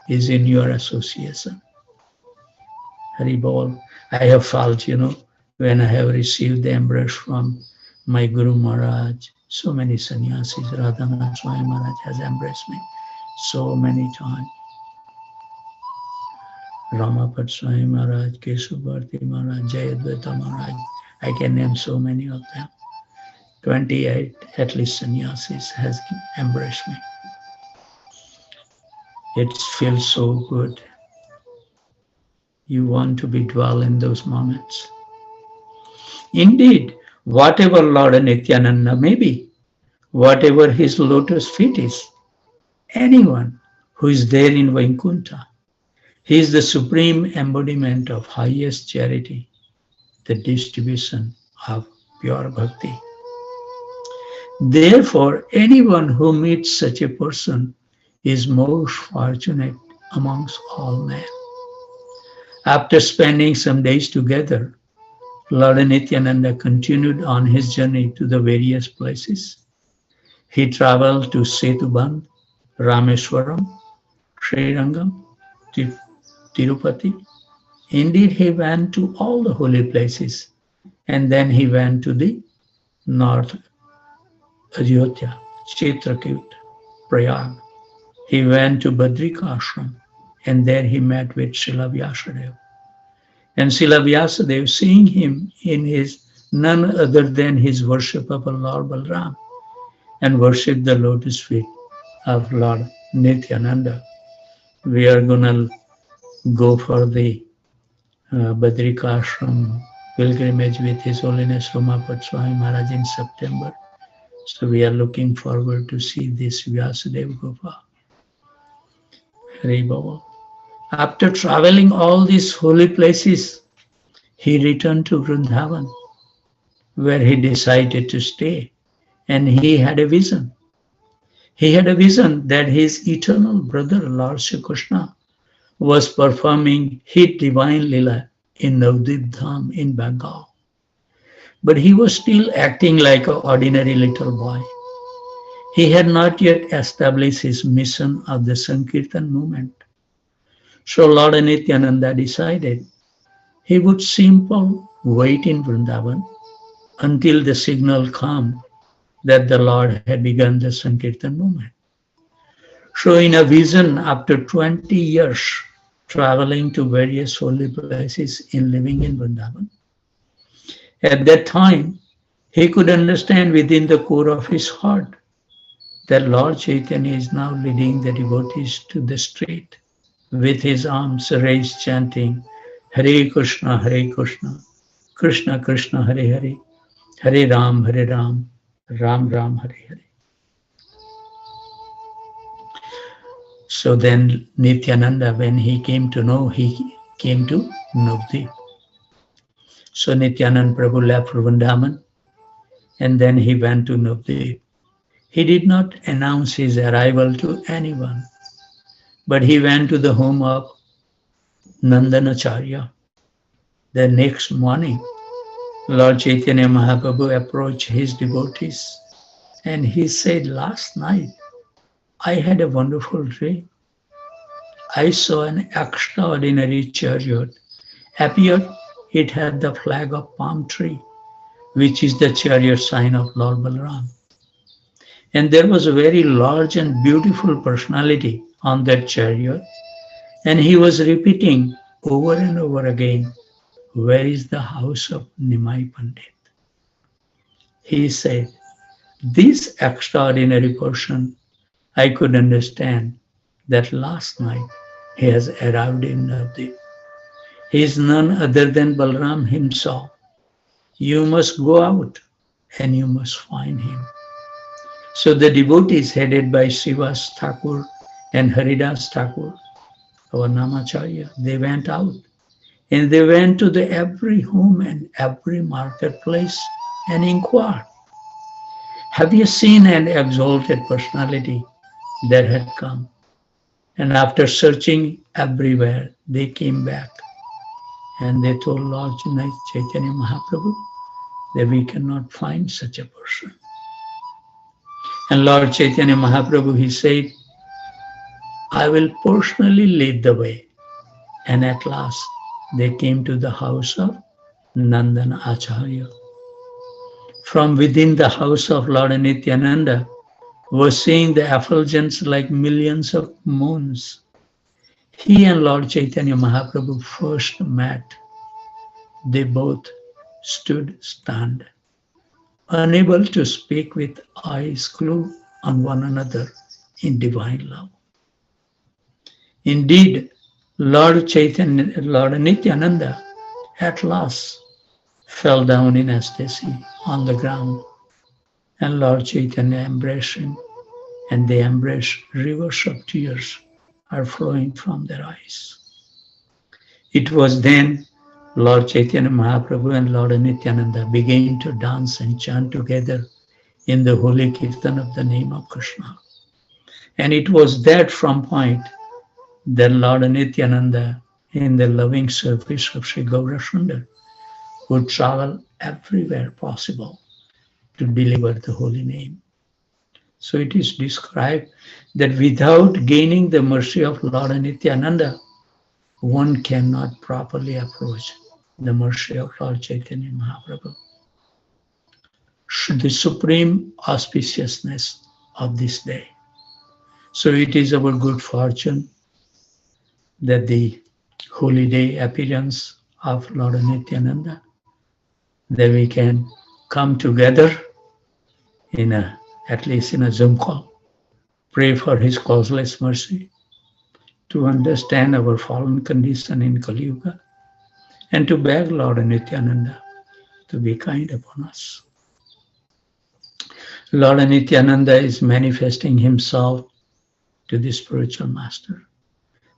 is in your association. Haribol, I have felt, when I have received the embrace from my Guru Maharaj, so many sannyasis, Radhanath Swami Maharaj has embraced me so many times. Ramapat Swami Maharaj, Kesubharti Maharaj, Jayadvaita Maharaj, I can name so many of them. 28 at least sannyasis has embraced me. It feels so good. You want to be dwell in those moments. Indeed, whatever Lord Nityananda may be, whatever his lotus feet is, anyone who is there in Vaikuntha, he is the supreme embodiment of highest charity, the distribution of pure bhakti. Therefore, anyone who meets such a person is most fortunate amongst all men. After spending some days together, Lord Nityananda continued on his journey to the various places. He traveled to Setubandh, Rameswaram, Srirangam, Tirupati. Indeed, he went to all the holy places, and then he went to the north, Ayodhya, Chitrakoot, Prayag. He went to Badrika Ashram, and there he met with Srila Vyasadeva. And Srila Vyasadeva, seeing him in his none other than his worship of Lord Balram, and worship the lotus feet of Lord Nityananda. We are gonna go for the Badrika Ashram pilgrimage with His Holiness Romapat Swami Maharaj in September. So we are looking forward to see this Vyasadeva Gufa. Hari Baba. After traveling all these holy places, he returned to Vrindavan, where he decided to stay. And he had a vision. He had a vision that his eternal brother, Lord Shri Krishna, was performing his divine lila in Navadvip Dham in Bengal. But he was still acting like an ordinary little boy. He had not yet established his mission of the Sankirtan movement. So Lord Nityananda decided he would simply wait in Vrindavan until the signal came that the Lord had begun the Sankirtan movement. So in a vision, after 20 years traveling to various holy places and living in Vrindavan, at that time, he could understand within the core of his heart that Lord Chaitanya is now leading the devotees to the street with his arms raised, chanting, Hare Krishna, Krishna Krishna, Hare Hare, Hare Ram, Ram Ram, Hare Hare. So then Nityananda, when he came to know, he came to Navadvip. So Nityananda Prabhu left Vrindavan and then he went to Navadvip. He did not announce his arrival to anyone, but he went to the home of Nandanacharya. The next morning, Lord Chaitanya Mahaprabhu approached his devotees and he said, last night I had a wonderful dream. I saw an extraordinary chariot appear. It had the flag of palm tree, which is the chariot sign of Lord Balaram. And there was a very large and beautiful personality on that chariot. And he was repeating over and over again, where is the house of Nimai Pandit? He said, this extraordinary person, I could understand that last night he has arrived in Navadvip. He is none other than Balram himself. You must go out and you must find him. So the devotees headed by Srivas Thakur and Haridas Thakur, our Namacharya, they went out and they went to every home and every marketplace and inquired, have you seen an exalted personality that had come? And after searching everywhere, they came back and they told Lord Chaitanya Mahaprabhu that we cannot find such a person. And Lord Chaitanya Mahaprabhu, he said, I will personally lead the way. And at last, they came to the house of Nandana Acharya. From within the house of Lord Nityananda was seeing the effulgence like millions of moons. He and Lord Chaitanya Mahaprabhu first met. They both stood stunned, unable to speak with eyes glued on one another in divine love. Indeed, Lord Nityananda at last fell down in ecstasy on the ground, and Lord Chaitanya embraced him, and they embraced. Rivers of tears are flowing from their eyes. It was then Lord Chaitanya Mahaprabhu and Lord Nityananda began to dance and chant together in the holy kirtan of the name of Krishna. And it was that from point that Lord Nityananda, in the loving service of Sri Gaurasundar, would travel everywhere possible to deliver the holy name. So it is described that without gaining the mercy of Lord Nityananda, one cannot properly approach the mercy of Lord Chaitanya Mahaprabhu. The supreme auspiciousness of this day. So it is our good fortune that the holy day appearance of Lord Nityananda, that we can come together in at least in a Zoom call, pray for his causeless mercy, to understand our fallen condition in Kali Yuga, and to beg Lord Nityananda to be kind upon us. Lord Nityananda is manifesting himself to the spiritual master.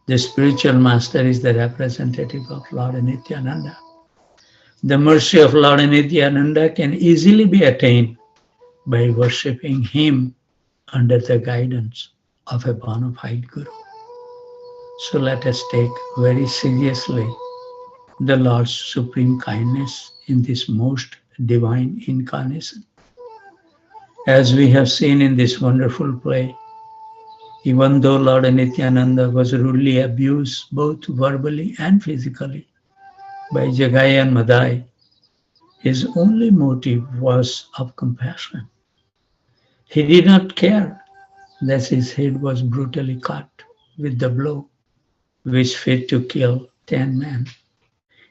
The spiritual master is the representative of Lord Nityananda. The mercy of Lord Nityananda can easily be attained by worshipping him under the guidance of a bona fide guru. So let us take very seriously the Lord's supreme kindness in this most divine incarnation. As we have seen in this wonderful play, even though Lord Nityananda was rudely abused both verbally and physically by Jagai and Madai, his only motive was of compassion. He did not care that his head was brutally cut with the blow which fit to kill 10 men.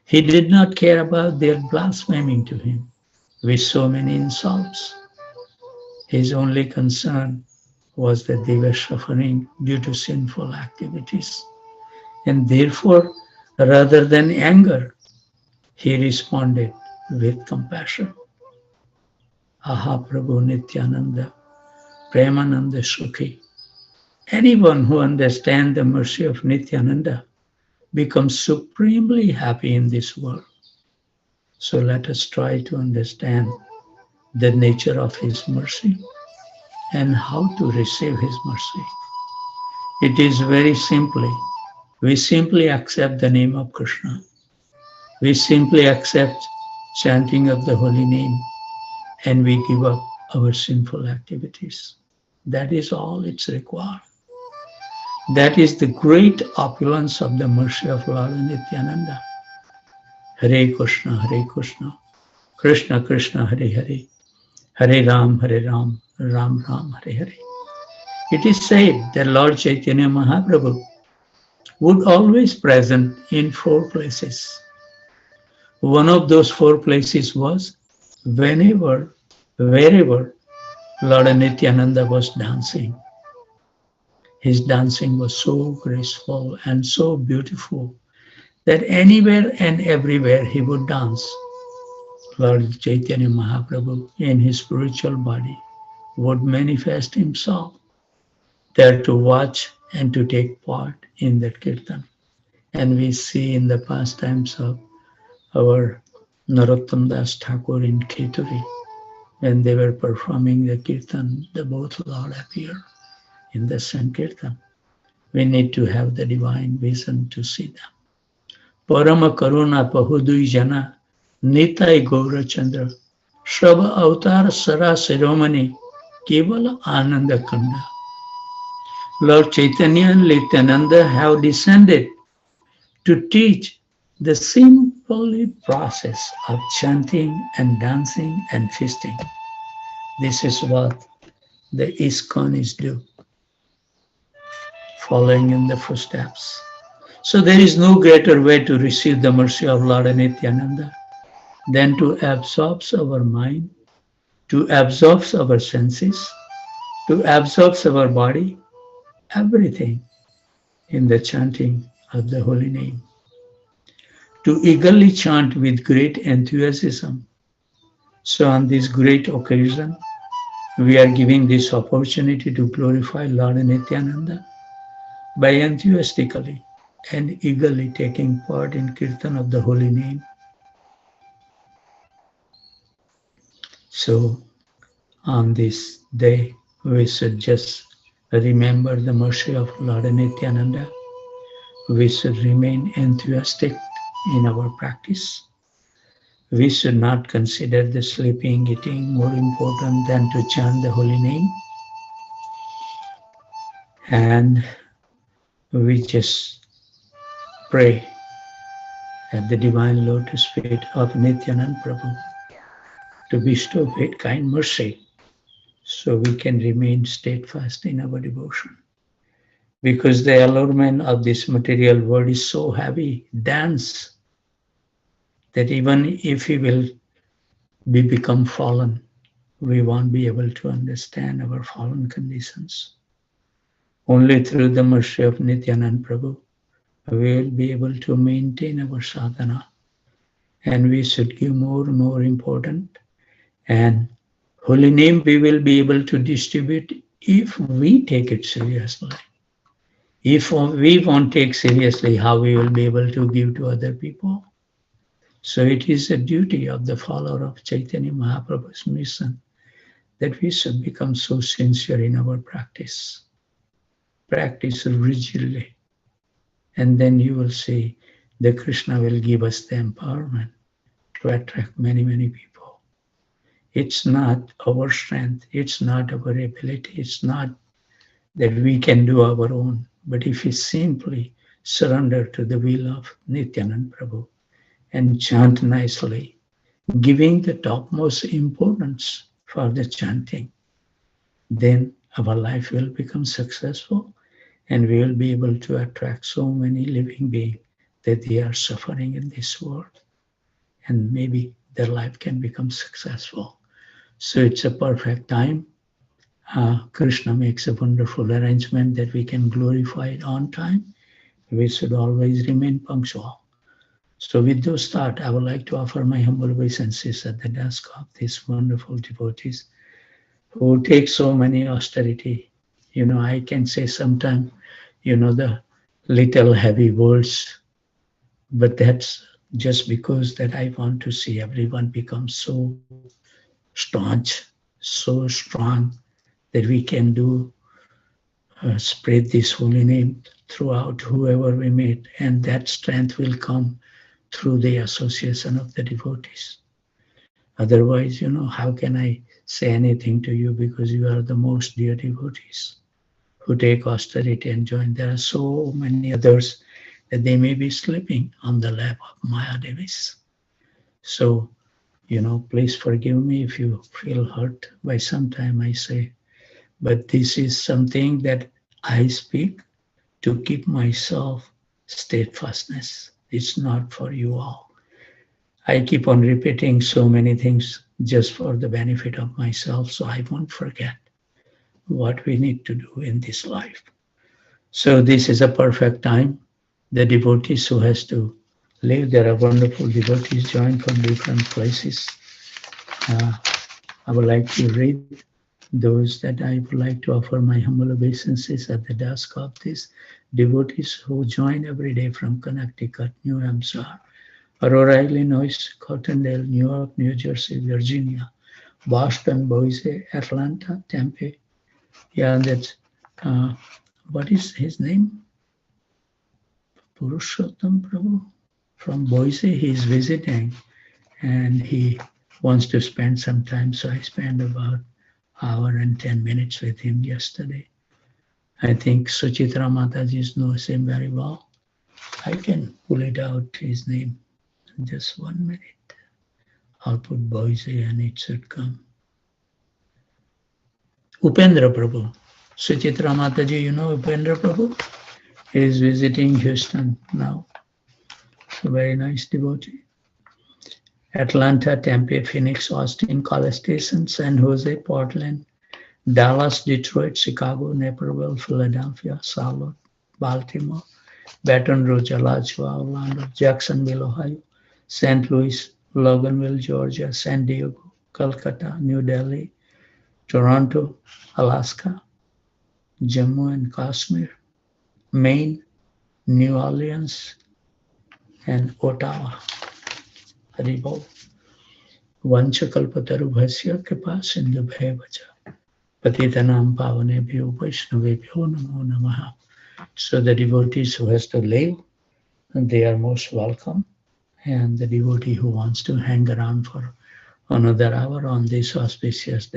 He did not care about their blaspheming to him with so many insults. His only concern was that they were suffering due to sinful activities. And therefore, rather than anger, he responded with compassion. Aha Prabhu Nityananda, Premananda Sukhi. Anyone who understands the mercy of Nityananda becomes supremely happy in this world. So let us try to understand the nature of his mercy and how to receive his mercy. It is very simply, we simply accept the name of Krishna. We simply accept chanting of the holy name, and we give up our sinful activities. That is all it's required. That is the great opulence of the mercy of Lord Nityananda. Hare Krishna, Krishna Krishna, Hare Hare, Hare Ram, Ram Ram, Hare Hare. It is said that Lord Chaitanya Mahaprabhu would always present in 4 places. One of those 4 places was wherever Lord Nityananda was dancing. His dancing was so graceful and so beautiful that anywhere and everywhere he would dance. Lord Chaitanya Mahaprabhu in his spiritual body would manifest himself there to watch and to take part in that kirtan. And we see in the pastimes of our Narottam Das Thakur in Kheturi, when they were performing the kirtan, the both Lord appear in the Sankirtan. We need to have the divine vision to see them. Parama Karuna Pahudui Jana Nitai Gaura Chandra Shava Avatar Sara Siromani Kevala Ananda Kanda. Lord Chaitanya and Nityananda have descended to teach the simple process of chanting and dancing and feasting. This is what the ISKCON is doing, following in the footsteps. So there is no greater way to receive the mercy of Lord Nityananda than to absorb our mind, to absorb our senses, to absorb our body, everything in the chanting of the holy name. To eagerly chant with great enthusiasm. So on this great occasion, we are giving this opportunity to glorify Lord Nityananda by enthusiastically and eagerly taking part in Kirtan of the holy name. So on this day, we should just remember the mercy of Lord Nityananda. We should remain enthusiastic in our practice. We should not consider the sleeping, eating more important than to chant the holy name. And we just pray at the divine lotus feet of Nityanand Prabhu to bestow great kind mercy so we can remain steadfast in our devotion. Because the allurement of this material world is so heavy, dense, that even if we will become fallen, we won't be able to understand our fallen conditions. Only through the mercy of Nityanand Prabhu, we will be able to maintain our sadhana, and we should give more and more importance. And holy name we will be able to distribute if we take it seriously. If we won't take seriously, how we will be able to give to other people? So it is a duty of the follower of Chaitanya Mahaprabhu's mission that we should become so sincere in our practice. Practice rigidly, and then you will see that Krishna will give us the empowerment to attract many, many people. It's not our strength, it's not our ability, it's not that we can do our own, but if we simply surrender to the will of Nityanand Prabhu and chant nicely, giving the topmost importance for the chanting, then our life will become successful and we will be able to attract so many living beings that they are suffering in this world. And maybe their life can become successful. So it's a perfect time. Krishna makes a wonderful arrangement that we can glorify it on time. We should always remain punctual. So with those thoughts, I would like to offer my humble obeisances at the desk of these wonderful devotees who take so many austerity. I can say sometimes, the little heavy words, but that's just because that I want to see everyone become so staunch, so strong, that we can do spread this holy name throughout whoever we meet, and that strength will come through the association of the devotees. Otherwise, how can I say anything to you, because you are the most dear devotees who take austerity and join. There are so many others that they may be sleeping on the lap of Maya Devis. So, please forgive me if you feel hurt by sometime I say, but this is something that I speak to keep myself steadfastness. It's not for you all. I keep on repeating so many things just for the benefit of myself, so I won't forget what we need to do in this life. So this is a perfect time. The devotees who has to live, there are wonderful devotees joined from different places. I would like to read those that I would like to offer my humble obeisances at the desk of these devotees who join every day from Connecticut, New Hampshire, Aurora, Illinois, Cottondale, New York, New Jersey, Virginia, Boston, Boise, Atlanta, Tempe. Yeah, that's, what is his name? Purushottam Prabhu. From Boise, he is visiting and he wants to spend some time. So I spent about hour and 10 minutes with him yesterday. I think Suchitra Mataji knows him very well. I can pull it out, his name. Just 1 minute. I'll put Boise and it should come. Upendra Prabhu. Suchitra Mataji, you know Upendra Prabhu? He is visiting Houston now. A very nice devotee. Atlanta, Tempe, Phoenix, Austin, College Station, San Jose, Portland, Dallas, Detroit, Chicago, Naperville, Philadelphia, Charlotte, Baltimore, Baton Rouge, Alachua, Orlando, Jacksonville, Ohio, St. Louis, Loganville, Georgia, San Diego, Calcutta, New Delhi, Toronto, Alaska, Jammu and Kashmir, Maine, New Orleans, and Ottawa. Haribol. Vanchakalpatarubhasya kripa sindhubhaya vacha. Patitanam pavanebhyo vaishnavebhyo namo namaha. So the devotees who has to live, they are most welcome. And the devotee who wants to hang around for another hour on this auspicious day,